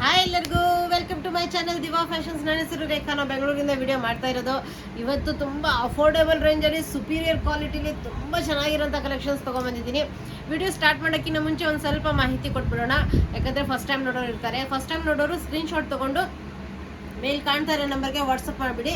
Hi ಎಲ್ಲರಿಗೂ welcome to my channel Diva Fashions. ನನ್ನ ಹೆಸರು ರೇಖಾ. ನಾವು ಬೆಂಗಳೂರಿಂದ ವಿಡಿಯೋ ಮಾಡ್ತಾ ಇರೋದು. ಇವತ್ತು ತುಂಬ ಅಫೋರ್ಡೆಬಲ್ ರೇಂಜಲ್ಲಿ ಸುಪೀರಿಯರ್ ಕ್ವಾಲಿಟಿಲಿ ತುಂಬ ಚೆನ್ನಾಗಿರೋಂಥ ಕಲೆಕ್ಷನ್ಸ್ ತೊಗೊಂಬಂದಿದ್ದೀನಿ. ವಿಡಿಯೋ ಸ್ಟಾರ್ಟ್ ಮಾಡೋಕ್ಕಿಂತ ಮುಂಚೆ ಒಂದು ಸ್ವಲ್ಪ ಮಾಹಿತಿ ಕೊಟ್ಬಿಡೋಣ. ಯಾಕಂದರೆ ಫಸ್ಟ್ ಟೈಮ್ ನೋಡೋರು ಇರ್ತಾರೆ. ಫಸ್ಟ್ ಟೈಮ್ ನೋಡೋರು ಸ್ಕ್ರೀನ್ಶಾಟ್ ತೊಗೊಂಡು ಮೇಲ್ ಕಾಣ್ತಾ ಇರೋ ನಂಬರ್ಗೆ ವಾಟ್ಸಪ್ ಮಾಡಿಬಿಡಿ.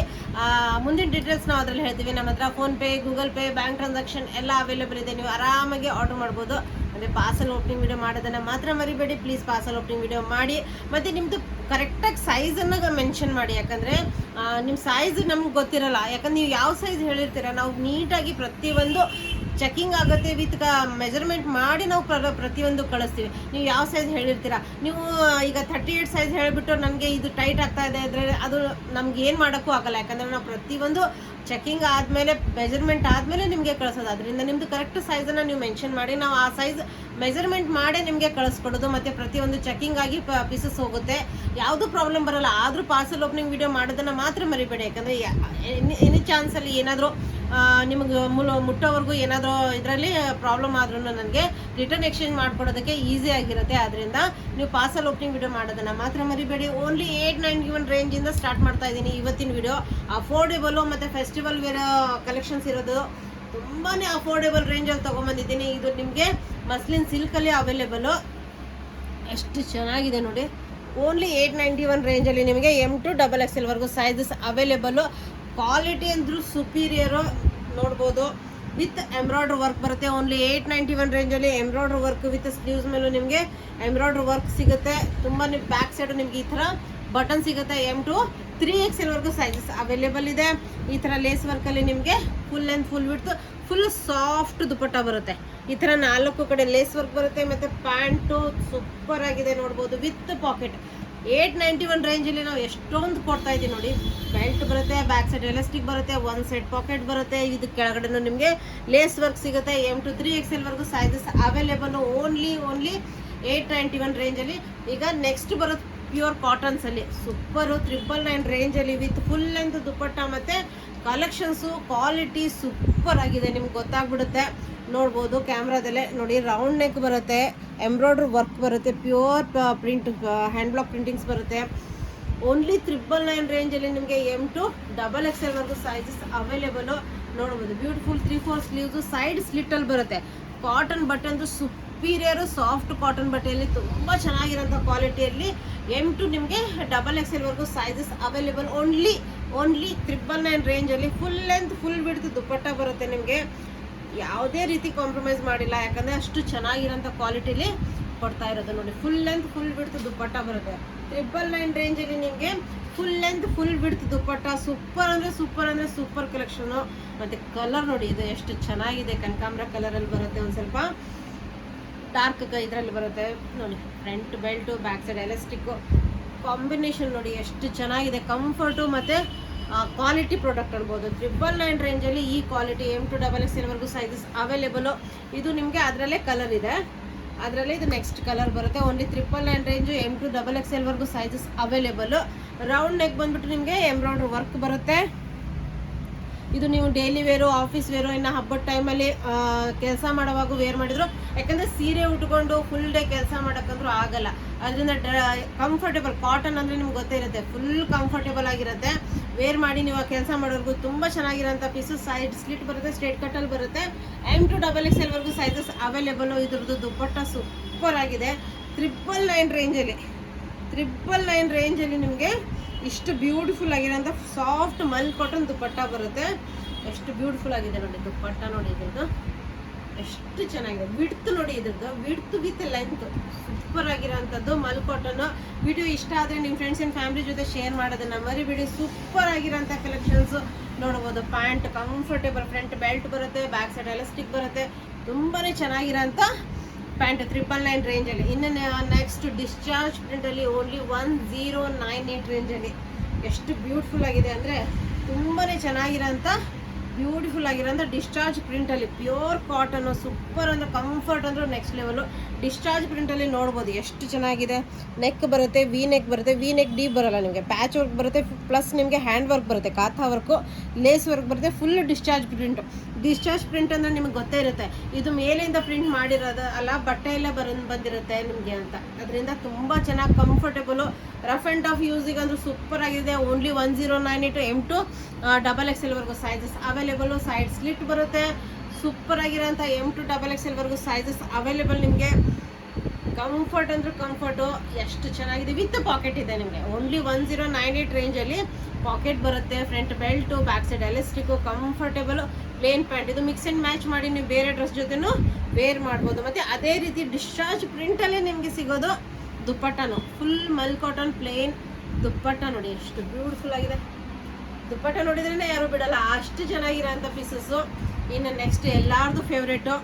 ಮುಂದಿನ ಡೀಟೇಲ್ಸ್ ನಾವು ಅದರಲ್ಲಿ ಹೇಳ್ತೀವಿ. ನಮ್ಮ ಹತ್ರ PhonePe, Google pay, bank transaction ಎಲ್ಲ ಅವೈಲೇಬಲ್ ಇದೆ. ನೀವು ಆರಾಮಾಗಿ ಆರ್ಡರ್ ಮಾಡ್ಬೋದು. ಅಂದರೆ ಪಾರ್ಸಲ್ ಓಪನಿಂಗ್ ವಿಡಿಯೋ ಮಾಡೋದನ್ನು ಮಾತ್ರ ಮರಿಬೇಡಿ ಪ್ಲೀಸ್. ಪಾರ್ಸಲ್ ಓಪನಿಂಗ್ ವಿಡಿಯೋ ಮಾಡಿ ಮತ್ತು ನಿಮ್ಮದು ಕರೆಕ್ಟಾಗಿ ಸೈಜನ್ನು ಮೆನ್ಷನ್ ಮಾಡಿ. ಯಾಕಂದರೆ ನಿಮ್ಮ ಸೈಜ್ ನಮ್ಗೆ ಗೊತ್ತಿರಲ್ಲ. ಯಾಕಂದ್ರೆ ನೀವು ಯಾವ ಸೈಜ್ ಹೇಳಿರ್ತೀರ ನಾವು ನೀಟಾಗಿ ಪ್ರತಿಯೊಂದು ಚೆಕಿಂಗ್ ಆಗುತ್ತೆ. ವಿತ್ ಮೆಜರ್ಮೆಂಟ್ ಮಾಡಿ ನಾವು ಪ್ರತಿಯೊಂದು ಕಳಿಸ್ತೀವಿ. ನೀವು ಯಾವ ಸೈಜ್ ಹೇಳಿರ್ತೀರ, ನೀವು ಈಗ 38 ಸೈಜ್ ಹೇಳಿಬಿಟ್ಟು ನನಗೆ ಇದು ಟೈಟ್ ಆಗ್ತಾ ಇದೆ ಅಂದರೆ ಅದು ನಮ್ಗೆ ಏನು ಮಾಡೋಕ್ಕೂ ಆಗಲ್ಲ. ಯಾಕಂದರೆ ನಾವು ಪ್ರತಿಯೊಂದು ಚೆಕಿಂಗ್ ಆದಮೇಲೆ ಮೆಜರ್ಮೆಂಟ್ ಆದಮೇಲೆ ನಿಮಗೆ ಕಳಿಸೋದು. ಅದರಿಂದ ನಿಮ್ಮದು ಕರೆಕ್ಟ್ ಸೈಜನ್ನು ನೀವು ಮೆನ್ಷನ್ ಮಾಡಿ ನಾವು ಆ ಸೈಜ್ ಮೆಜರ್ಮೆಂಟ್ ಮಾಡೇ ನಿಮಗೆ ಕಳಿಸ್ಕೊಡೋದು. ಮತ್ತು ಪ್ರತಿಯೊಂದು ಚೆಕಿಂಗ್ ಆಗಿ ಪೀಸಸ್ ಹೋಗುತ್ತೆ, ಯಾವುದೂ ಪ್ರಾಬ್ಲಮ್ ಬರೋಲ್ಲ. ಆದರೂ ಪಾರ್ಸಲ್ ಓಪನಿಂಗ್ ವಿಡಿಯೋ ಮಾಡೋದನ್ನು ಮಾತ್ರ ಮರಿಬೇಡಿ. ಯಾಕಂದರೆ ಎನಿ ಚಾನ್ಸಲ್ಲಿ ಏನಾದರೂ ನಿಮಗೆ ಮುಟ್ಟೋವರೆಗೂ ಏನಾದರೂ ಇದರಲ್ಲಿ ಪ್ರಾಬ್ಲಮ್ ಆದ್ರೂ ನನಗೆ ರಿಟರ್ನ್ ಎಕ್ಸ್ಚೇಂಜ್ ಮಾಡ್ಕೊಡೋದಕ್ಕೆ ಈಸಿ ಆಗಿರುತ್ತೆ. ಆದ್ದರಿಂದ ನೀವು ಪಾರ್ಸಲ್ ಓಪನಿಂಗ್ ವಿಡಿಯೋ ಮಾಡೋದನ್ನು ಮಾತ್ರ ಮರಿಬೇಡಿ. ಓನ್ಲಿ 891 ರೇಂಜಿಂದ ಸ್ಟಾರ್ಟ್ ಮಾಡ್ತಾ ಇದ್ದೀನಿ ಇವತ್ತಿನ ವಿಡಿಯೋ. ಅಫೋರ್ಡೆಬಲು ಮತ್ತು ಫೆಸ್ಟಿವಲ್ ವೇರ್ ಕಲೆಕ್ಷನ್ಸ್ ಇರೋದು ತುಂಬಾ ಅಫೋರ್ಡೆಬಲ್ ರೇಂಜಲ್ಲಿ ತೊಗೊಂಬಂದಿದ್ದೀನಿ. ಇದು ನಿಮಗೆ ಮಸ್ಲಿನ್ ಸಿಲ್ಕಲ್ಲಿ ಅವೈಲೇಬಲು. ಎಷ್ಟು ಚೆನ್ನಾಗಿದೆ ನೋಡಿ. ಓನ್ಲಿ 891 ರೇಂಜಲ್ಲಿ ನಿಮಗೆ M2 XXL sizes available. Quality ಅಂದರೂ ಸುಪೀರಿಯರು ನೋಡ್ಬೋದು. ವಿತ್ ಎಂಬ್ರಾಯ್ಡ್ರಿ ವರ್ಕ್ ಬರುತ್ತೆ. ಓನ್ಲಿ 891 ರೇಂಜಲ್ಲಿ ಎಂಬ್ರಾಯ್ಡ್ರಿ ವರ್ಕ್ ವಿತ್ ಸ್ಲೀವ್ಸ್ ಮೇಲೂ ನಿಮಗೆ ಎಂಬ್ರಾಯ್ಡ್ರಿ ವರ್ಕ್ ಸಿಗುತ್ತೆ. ತುಂಬ ಬ್ಯಾಕ್ ಸೈಡು ನಿಮಗೆ ಈ ಥರ ಬಟನ್ ಸಿಗುತ್ತೆ. M2 3XL ಸೈಜಸ್ ಅವೈಲೇಬಲ್ ಇದೆ. ಈ ಥರ ಲೇಸ್ ವರ್ಕಲ್ಲಿ ನಿಮಗೆ full length full width full soft dupatta ಬರುತ್ತೆ. ಈ ಥರ 4 ಕಡೆ ಲೇಸ್ ವರ್ಕ್ ಬರುತ್ತೆ. ಮತ್ತು ಪ್ಯಾಂಟು ಸೂಪರ್ ಆಗಿದೆ ನೋಡ್ಬೋದು. ವಿತ್ ಪಾಕೆಟ್ 891 ರೇಂಜಲ್ಲಿ ನಾವು ಎಷ್ಟೊಂದು ಕೊಡ್ತಾ ಇದ್ದೀವಿ ನೋಡಿ. ಬೆಲ್ಟ್ ಬರುತ್ತೆ, ಬ್ಯಾಕ್ ಸೈಡ್ ಎಲಾಸ್ಟಿಕ್ ಬರುತ್ತೆ, ಒಂದು ಸೈಡ್ ಪಾಕೆಟ್ ಬರುತ್ತೆ. ಇದು ಕೆಳಗಡೆನೂ ನಿಮಗೆ ಲೇಸ್ ವರ್ಕ್ ಸಿಗುತ್ತೆ. M2 3XL sizes available. Only 891 ರೇಂಜಲ್ಲಿ. ಈಗ ನೆಕ್ಸ್ಟ್ ಬರುತ್ತೆ ಪ್ಯೂರ್ ಕಾಟನ್ಸಲ್ಲಿ ಸೂಪರು 999 ರೇಂಜಲ್ಲಿ ವಿತ್ ಫುಲ್ ಲೆಂತ್ ದುಪಟ್ಟ. ಮತ್ತು ಕಲೆಕ್ಷನ್ಸು ಕ್ವಾಲಿಟಿ ಸೂಪರ್ ಆಗಿದೆ, ನಿಮ್ಗೆ ಗೊತ್ತಾಗ್ಬಿಡುತ್ತೆ. ನೋಡ್ಬೋದು ಕ್ಯಾಮ್ರಾದಲ್ಲೇ ನೋಡಿ. ರೌಂಡ್ ನೆಕ್ ಬರುತ್ತೆ, ಎಂಬ್ರಾಯ್ಡ್ರಿ ವರ್ಕ್ ಬರುತ್ತೆ, ಪ್ಯೂರ್ ಪ್ರಿಂಟ್ ಹ್ಯಾಂಡ್ ಬ್ಲಾಕ್ ಪ್ರಿಂಟಿಂಗ್ಸ್ ಬರುತ್ತೆ. ಓನ್ಲಿ 999 ರೇಂಜಲ್ಲಿ ನಿಮಗೆ M2 XXL ಸೈಜಸ್ ಅವೈಲೇಬಲು. ನೋಡ್ಬೋದು ಬ್ಯೂಟಿಫುಲ್ 3/4 ಸ್ಲೀವ್ಸು ಸೈಡ್ ಸ್ಲಿಟ್ಟಲ್ಲಿ ಬರುತ್ತೆ. ಕಾಟನ್ ಬಟ್ಟೆ ಅಂತೂ ಸುಪೀರಿಯರು ಸಾಫ್ಟ್ ಕಾಟನ್ ಬಟ್ಟೆಯಲ್ಲಿ ತುಂಬ ಚೆನ್ನಾಗಿರೋಂಥ ಕ್ವಾಲಿಟಿಯಲ್ಲಿ M2 ನಿಮಗೆ XXL ಸೈಜಸ್ ಅವೈಲೇಬಲ್. ಓನ್ಲಿ 999 ರೇಂಜಲ್ಲಿ full length full width dupatta ಬರುತ್ತೆ. ನಿಮಗೆ ಯಾವುದೇ ರೀತಿ ಕಾಂಪ್ರಮೈಸ್ ಮಾಡಿಲ್ಲ. ಯಾಕಂದರೆ ಅಷ್ಟು ಚೆನ್ನಾಗಿರೋಂಥ ಕ್ವಾಲಿಟಿಲಿ ಕೊಡ್ತಾ ಇರೋದು ನೋಡಿ. Full length full width dupatta ಬರುತ್ತೆ. 999 ರೇಂಜಲ್ಲಿ ನಿಮಗೆ full length full width dupatta. Super ಅಂದರೆ ಸೂಪರ್ ಕಲೆಕ್ಷನು. ಮತ್ತು ಕಲರ್ ನೋಡಿ, ಇದು ಎಷ್ಟು ಚೆನ್ನಾಗಿದೆ. ಕನಕಾಂಬ್ರ ಕಲರಲ್ಲಿ ಬರುತ್ತೆ, ಒಂದು ಸ್ವಲ್ಪ ಡಾರ್ಕ್ ಇದರಲ್ಲಿ ಬರುತ್ತೆ ನೋಡಿ. Front belt, back side elastic combination ನೋಡಿ ಎಷ್ಟು ಚೆನ್ನಾಗಿದೆ. ಕಂಫರ್ಟು ಮತ್ತು ಕ್ವಾಲಿಟಿ ಪ್ರಾಡಕ್ಟ್ ಅನ್ಬೋದು. 999 ರೇಂಜಲ್ಲಿ ಈ quality M2 XXL sizes available. ಇದು ನಿಮಗೆ ಅದರಲ್ಲೇ ಕಲರ್ ಇದೆ, ಅದರಲ್ಲೇ ಇದು ನೆಕ್ಸ್ಟ್ ಕಲರ್ ಬರುತ್ತೆ. Only 999 range M2 XXL sizes available. Round neck ಬಂದ್ಬಿಟ್ಟು ನಿಮಗೆ ಎಂಬ್ರಾಯ್ಡ್ರಿ ವರ್ಕ್ ಬರುತ್ತೆ. ಇದು ನೀವು ಡೈಲಿ ವೇರು, ಆಫೀಸ್ ವೇರು, ಇನ್ನು ಹಬ್ಬದ ಟೈಮಲ್ಲಿ ಕೆಲಸ ಮಾಡೋವಾಗ ವೇರ್ ಮಾಡಿದ್ರು. ಯಾಕಂದರೆ ಸೀರೆ ಉಟ್ಕೊಂಡು ಫುಲ್ ಡೇ ಕೆಲಸ ಮಾಡೋಕ್ಕಂದ್ರೂ ಆಗಲ್ಲ. ಅದರಿಂದ ಕಂಫರ್ಟೇಬಲ್ ಕಾಟನ್ ಅಂದರೆ ನಿಮ್ಗೆ ಗೊತ್ತೇ ಇರುತ್ತೆ, ಫುಲ್ ಕಂಫರ್ಟೇಬಲ್ ಆಗಿರುತ್ತೆ. ವೇರ್ ಮಾಡಿ ನೀವು ಕೆಲಸ ಮಾಡೋರ್ಗು ತುಂಬ ಚೆನ್ನಾಗಿರೋಂಥ ಪೀಸು. ಸೈಡ್ ಸ್ಲಿಟ್ ಬರುತ್ತೆ, ಸ್ಟ್ರೇಟ್ ಕಟ್ಟಲ್ಲಿ ಬರುತ್ತೆ. M2 XXL sizes available. ಇದ್ರದ್ದು ದುಪಟ್ಟ ಸೂಪರ್ ಆಗಿದೆ. 999 ರೇಂಜಲ್ಲಿ ನಿಮಗೆ ಇಷ್ಟು ಬ್ಯೂಟಿಫುಲ್ ಆಗಿರೋಂಥ ಸಾಫ್ಟ್ ಮಲ್ ಕಾಟನ್ ದುಪಟ್ಟ ಬರುತ್ತೆ. ಎಷ್ಟು ಬ್ಯೂಟಿಫುಲ್ ಆಗಿದೆ ನೋಡಿ ದುಪಟ್ಟ. ನೋಡಿ ಇದ್ರದ್ದು ಎಷ್ಟು ಚೆನ್ನಾಗಿದೆ. ವಿಡ್ತ್ ನೋಡಿ, ಇದ್ರದ್ದು ವಿಡ್ತ್ ವಿತ್ ಲೆಂತ್ ಸೂಪರ್ ಆಗಿರೋಂಥದ್ದು ಮಲ್ ಕಾಟನ್ನು. ವಿಡಿಯೋ ಇಷ್ಟ ಆದರೆ ನಿಮ್ಮ ಫ್ರೆಂಡ್ಸ್ ಆ್ಯಂಡ್ ಫ್ಯಾಮಿಲಿ ಜೊತೆ ಶೇರ್ ಮಾಡೋದನ್ನು ಮರಿಬೇಡಿ. ಸೂಪರ್ ಆಗಿರೋಂಥ ಕಲೆಕ್ಷನ್ಸು ನೋಡ್ಬೋದು. ಪ್ಯಾಂಟ್ ಕಂಫರ್ಟೇಬಲ್, ಫ್ರಂಟ್ ಬೆಲ್ಟ್ ಬರುತ್ತೆ, ಬ್ಯಾಕ್ ಸೈಡ್ ಎಲಾಸ್ಟಿಕ್ ಬರುತ್ತೆ. ತುಂಬಾ ಚೆನ್ನಾಗಿರೋಂಥ ಪ್ಯಾಂಟ್ 999 ರೇಂಜಲ್ಲಿ. ಇನ್ನು ನೆಕ್ಸ್ಟ್ ಡಿಸ್ಚಾರ್ಜ್ ಪ್ರಿಂಟಲ್ಲಿ ಓನ್ಲಿ 1098 ರೇಂಜಲ್ಲಿ ಎಷ್ಟು ಬ್ಯೂಟಿಫುಲ್ ಆಗಿದೆ ಅಂದರೆ ತುಂಬಾ ಚೆನ್ನಾಗಿರೋಂಥ ಬ್ಯೂಟಿಫುಲ್ ಆಗಿರೋಂಥ ಡಿಸ್ಚಾರ್ಜ್ ಪ್ರಿಂಟಲ್ಲಿ ಪ್ಯೂರ್ ಕಾಟನ್ನು. ಸೂಪರ್ ಅಂದರೆ ಕಂಫರ್ಟ್ ಅಂದ್ರೆ ನೆಕ್ಸ್ಟ್ ಲೆವೆಲು. ಡಿಸ್ಚಾರ್ಜ್ ಪ್ರಿಂಟಲ್ಲಿ ನೋಡ್ಬೋದು ಎಷ್ಟು ಚೆನ್ನಾಗಿದೆ. ನೆಕ್ ಬರುತ್ತೆ, ವಿ ನೆಕ್ ಬರುತ್ತೆ. ವಿ ನೆಕ್ ಡೀಪ್ ಬರೋಲ್ಲ ನಿಮಗೆ, ಪ್ಯಾಚ್ ವರ್ಕ್ ಬರುತ್ತೆ. ಪ್ಲಸ್ ನಿಮಗೆ ಹ್ಯಾಂಡ್ ವರ್ಕ್ ಬರುತ್ತೆ, ಕಾಥಾ ವರ್ಕು, ಲೇಸ್ ವರ್ಕ್ ಬರುತ್ತೆ. Full discharge print. Discharge print ಅಂದರೆ ನಿಮಗೆ ಗೊತ್ತೇ ಇರುತ್ತೆ, ಇದು ಮೇಲಿಂದ ಪ್ರಿಂಟ್ ಮಾಡಿರೋದು ಅಲ್ಲ, ಬಟ್ಟೆ ಎಲ್ಲ ಬಂದಿರುತ್ತೆ ನಿಮಗೆ ಅಂತ. ಅದರಿಂದ ತುಂಬ ಚೆನ್ನಾಗಿ ಕಂಫರ್ಟೇಬಲು, ರಫ್ ಆ್ಯಂಡ್ ಟಫ್ ಯೂಸಿಗೆ ಅಂದ್ರೆ ಸೂಪರ್ ಆಗಿದೆ. ಓನ್ಲಿ 1098 M2 XXL ವರೆಗೂ ಸೈಜಸ್ ಅವೈಲೇಬಲು. ಸೈಡ್ ಸ್ಲಿಟ್ ಬರುತ್ತೆ. ಸೂಪರ್ ಆಗಿರೋಂಥ M2 XXL ವರೆಗೂ ಸೈಜಸ್ ಅವೈಲೇಬಲ್ ನಿಮಗೆ. ಕಂಫರ್ಟ್ ಅಂದ್ರೆ ಕಂಫರ್ಟು ಎಷ್ಟು ಚೆನ್ನಾಗಿದೆ. ವಿತ್ ಪಾಕೆಟ್ ಇದೆ ನಿಮಗೆ. ಓನ್ಲಿ 1098 ರೇಂಜಲ್ಲಿ ಪಾಕೆಟ್ ಬರುತ್ತೆ. Front belt, back side elastic, comfortable plane pant. ಇದು ಮಿಕ್ಸ್ ಆ್ಯಂಡ್ ಮ್ಯಾಚ್ ಮಾಡಿ ನೀವು ಬೇರೆ ಡ್ರೆಸ್ ಜೊತೆನೂ ವೇರ್ ಮಾಡ್ಬೋದು. ಮತ್ತು ಅದೇ ರೀತಿ ಡಿಸ್ಚಾರ್ಜ್ ಪ್ರಿಂಟಲ್ಲೇ ನಿಮಗೆ ಸಿಗೋದು ದುಪ್ಪಟ್ಟನು. ಫುಲ್ ಮಲ್ ಕಾಟನ್ ಪ್ಲೇನ್ ದುಪ್ಪಟ್ಟ ನೋಡಿ ಎಷ್ಟು ಬ್ಯೂಟಿಫುಲ್ ಆಗಿದೆ. ದುಪ್ಪಟ್ಟ ನೋಡಿದ್ರೇ ಯಾರು ಬಿಡಲ್ಲ, ಅಷ್ಟು ಚೆನ್ನಾಗಿರೋಂಥ ಪೀಸಸ್ಸು. ಇನ್ನು ನೆಕ್ಸ್ಟ್ ಎಲ್ಲಾರ್ದು ಫೇವ್ರೇಟು,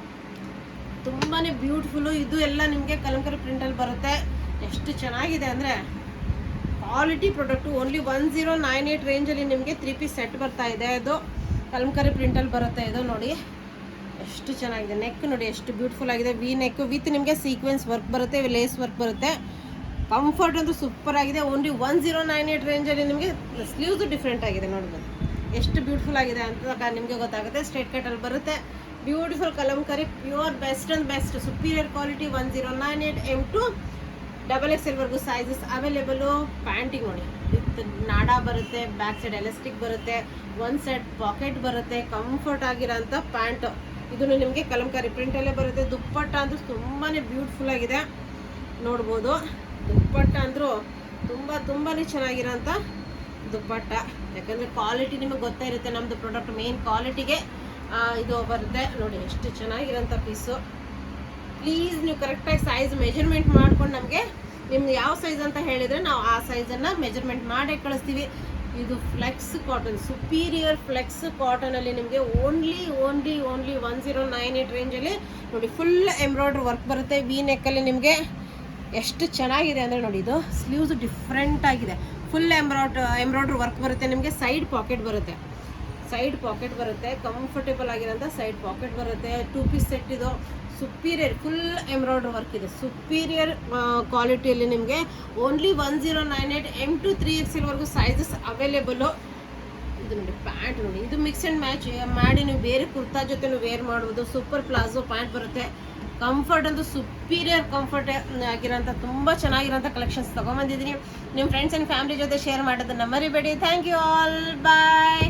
ತುಂಬಾ ಬ್ಯೂಟಿಫುಲ್ಲು. ಇದು ಎಲ್ಲ ನಿಮಗೆ ಕಲಂಕರಿ ಪ್ರಿಂಟಲ್ಲಿ ಬರುತ್ತೆ. ಎಷ್ಟು ಚೆನ್ನಾಗಿದೆ ಅಂದರೆ ಕ್ವಾಲಿಟಿ ಪ್ರಾಡಕ್ಟು. ಓನ್ಲಿ 1098 ರೇಂಜಲ್ಲಿ ನಿಮಗೆ 3 ಪೀಸ್ ಸೆಟ್ ಬರ್ತಾ ಇದೆ. ಇದು ಕಲಂಕರಿ ಪ್ರಿಂಟಲ್ಲಿ ಬರುತ್ತೆ. ಇದು ನೋಡಿ ಎಷ್ಟು ಚೆನ್ನಾಗಿದೆ. ನೆಕ್ ನೋಡಿ ಎಷ್ಟು ಬ್ಯೂಟಿಫುಲ್ ಆಗಿದೆ. ವಿ ನೆಕ್ ವಿತ್ ನಿಮಗೆ ಸೀಕ್ವೆನ್ಸ್ ವರ್ಕ್ ಬರುತ್ತೆ, ಲೇಸ್ ವರ್ಕ್ ಬರುತ್ತೆ. ಕಂಫರ್ಟ್ ಅಂತೂ ಸೂಪರ್ ಆಗಿದೆ. ಓನ್ಲಿ 1098 ರೇಂಜಲ್ಲಿ ನಿಮಗೆ ಸ್ಲೀವ್ಸು ಡಿಫ್ರೆಂಟ್ ಆಗಿದೆ. ನೋಡ್ಬೋದು ಎಷ್ಟು ಬ್ಯೂಟಿಫುಲ್ ಆಗಿದೆ ಅಂತ ನಿಮಗೆ ಗೊತ್ತಾಗುತ್ತೆ. ಸ್ಟ್ರೇಟ್ ಕಟ್ಟಲ್ಲಿ ಬರುತ್ತೆ. Beautiful kalamkari pure best and best superior quality. 1098 M2 XXL ವರೆಗೂ ಸೈಜಸ್ ಅವೈಲೇಬಲು. ಪ್ಯಾಂಟಿಗೆ ನೋಡಿ ವಿತ್ ನಾಡಾ ಬರುತ್ತೆ, ಬ್ಯಾಕ್ ಸೈಡ್ ಎಲಾಸ್ಟಿಕ್ ಬರುತ್ತೆ, ಒನ್ ಸೈಡ್ ಪಾಕೆಟ್ ಬರುತ್ತೆ. ಕಂಫರ್ಟ್ ಆಗಿರೋಂಥ ಪ್ಯಾಂಟ್. ಇದನ್ನು ನಿಮಗೆ ಕಲಂಕರಿ ಪ್ರಿಂಟಲ್ಲೇ ಬರುತ್ತೆ. ದುಪ್ಪಟ್ಟ ಅಂದ್ರೂ ತುಂಬಾ ಬ್ಯೂಟಿಫುಲ್ ಆಗಿದೆ. ನೋಡ್ಬೋದು ದುಪ್ಪಟ್ಟ ಅಂದರೂ ತುಂಬಾ ಚೆನ್ನಾಗಿರೋಂಥ ದುಪ್ಪಟ್ಟ. ಯಾಕಂದರೆ ಕ್ವಾಲಿಟಿ ನಿಮಗೆ ಗೊತ್ತೇ ಇರುತ್ತೆ. ನಮ್ಮದು ಪ್ರಾಡಕ್ಟ್ ಮೇನ್ ಕ್ವಾಲಿಟಿಗೆ ಇದು ಬರುತ್ತೆ. ನೋಡಿ ಎಷ್ಟು ಚೆನ್ನಾಗಿರೋಂಥ ಪೀಸು. ಪ್ಲೀಸ್ ನೀವು ಕರೆಕ್ಟಾಗಿ ಸೈಜ್ ಮೆಜರ್ಮೆಂಟ್ ಮಾಡ್ಕೊಂಡು ನಮಗೆ ನಿಮ್ದು ಯಾವ ಸೈಜ್ ಅಂತ ಹೇಳಿದರೆ ನಾವು ಆ ಸೈಜನ್ನು ಮೆಜರ್ಮೆಂಟ್ ಮಾಡಿ ಕಳಿಸ್ತೀವಿ. ಇದು ಫ್ಲೆಕ್ಸ್ ಕಾಟನ್, ಸುಪೀರಿಯರ್ ಫ್ಲೆಕ್ಸ್ ಕಾಟನಲ್ಲಿ ನಿಮಗೆ ಓನ್ಲಿ 1098 ರೇಂಜಲ್ಲಿ ನೋಡಿ ಫುಲ್ ಎಂಬ್ರಾಯ್ಡ್ರಿ ವರ್ಕ್ ಬರುತ್ತೆ. ವಿ ನೆಕ್ಕಲ್ಲಿ ನಿಮಗೆ ಎಷ್ಟು ಚೆನ್ನಾಗಿದೆ ಅಂದರೆ ನೋಡಿ ಇದು ಸ್ಲೀವ್ಸ್ ಡಿಫ್ರೆಂಟ್ ಆಗಿದೆ. ಫುಲ್ ಎಂಬ್ರಾಯ್ಡ್ರಿ ವರ್ಕ್ ಬರುತ್ತೆ. ನಿಮಗೆ ಸೈಡ್ ಪಾಕೆಟ್ ಬರುತ್ತೆ. ಕಂಫರ್ಟೇಬಲ್ ಆಗಿರೋಂಥ ಸೈಡ್ ಪಾಕೆಟ್ ಬರುತ್ತೆ. 2 ಪೀಸ್ ಸೆಟ್ ಇದು. ಸುಪೀರಿಯರ್ ಫುಲ್ ಎಂಬ್ರಾಯ್ಡ್ರಿ ವರ್ಕ್ ಇದೆ. ಸುಪೀರಿಯರ್ ಕ್ವಾಲಿಟಿಯಲ್ಲಿ ನಿಮಗೆ ಓನ್ಲಿ 1098 M2 3XL ವರೆಗೂ ಸೈಜಸ್ ಅವೈಲೇಬಲು. ಇದು ನೋಡಿ ಪ್ಯಾಂಟ್ ನೋಡಿ, ಇದು ಮಿಕ್ಸ್ ಆ್ಯಂಡ್ ಮ್ಯಾಚ್ ಮಾಡಿ ನೀವು ಬೇರೆ ಕುರ್ತಾ ಜೊತೆ ವೇರ್ ಮಾಡ್ಬೋದು. ಸೂಪರ್ ಪ್ಲಾಜೋ ಪ್ಯಾಂಟ್ ಬರುತ್ತೆ. ಕಂಫರ್ಟ್ ಅಂತೂ ಸುಪೀರಿಯರ್ ಕಂಫರ್ಟ್ ಆಗಿರೋಂಥ ತುಂಬ ಚೆನ್ನಾಗಿರೋಂಥ ಕಲೆಕ್ಷನ್ಸ್ ತೊಗೊಂಬಂದಿದ್ದೀನಿ. ನಿಮ್ಮ ಫ್ರೆಂಡ್ಸ್ ಆ್ಯಂಡ್ ಫ್ಯಾಮಿಲಿ ಜೊತೆ ಶೇರ್ ಮಾಡೋದನ್ನು ಮರಿಬೇಡಿ. Thank you all, bye.